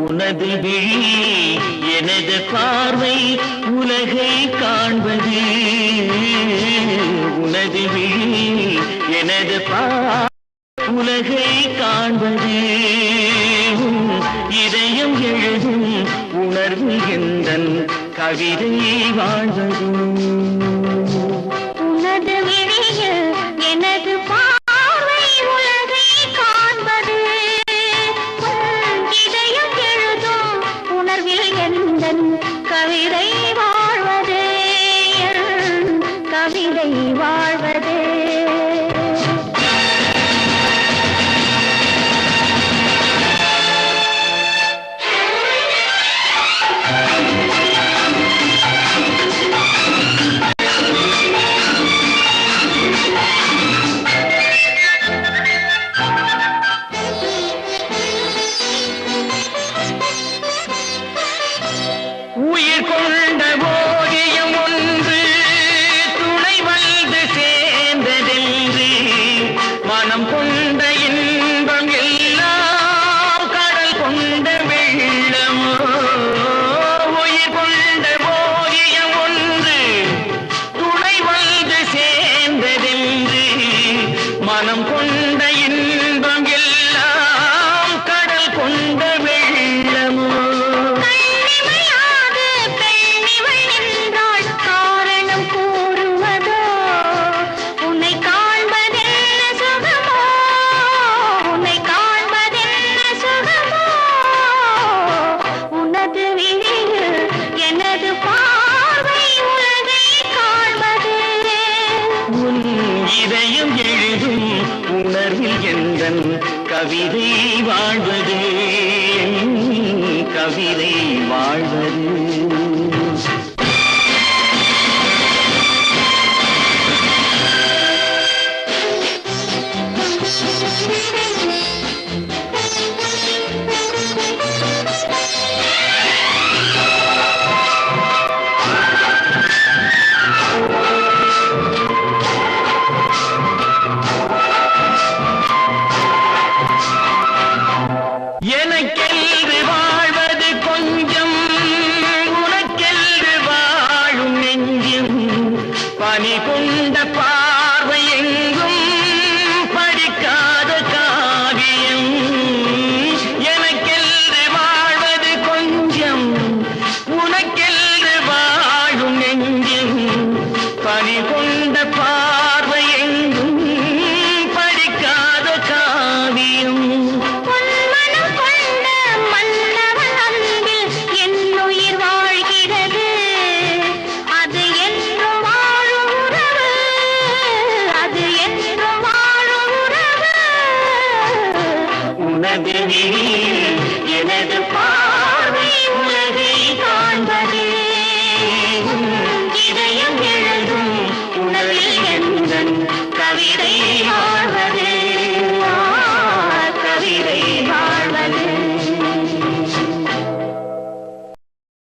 உனது விழி எனது பார்வை உலகை காண்பது உனது விழி எனது உலகை காண்பது இதயம் எழுதும் உணர்வு எந்தன் கவிதை வாழ்வது உனது விழியில் எனது பார்வை உலகை காண்பது இதயம் எழுதும் உணர்வில் எந்தன் கவிதை வாழ்வது கவிதை வாழ்வது உயிர் கொண்ட ஓவியம் ஒன்று துணை வந்து சேர்ந்ததென்று மனம் கொண்ட இன்பம் எல்லாம் கடல் கொண்ட வெள்ளமோ உயிர் கொண்ட ஓவியம் ஒன்று துணை வந்து சேர்ந்ததென்று மனம் கொண்ட இன்பம் எல்லாம் கடல் கொண்ட வெள்ளமோ இதயம் எழுதும் உணர்வில் எந்தன் கவிதை வாழ்வது கவிதை வாழ்வது எனக்கென்று வாழ்வது கொஞ்சம் உனக்கென்று வாழும் நெஞ்சும் பனி கொண்ட பார்வை எங்கும் படிக்காத காவியம் எனக்கென்று வாழ்வது கொஞ்சம் உனக்கென்று வாழும் நெஞ்சும் பனி கொண்ட பார்வை எங்கும் படிக்காத காவியம் எனது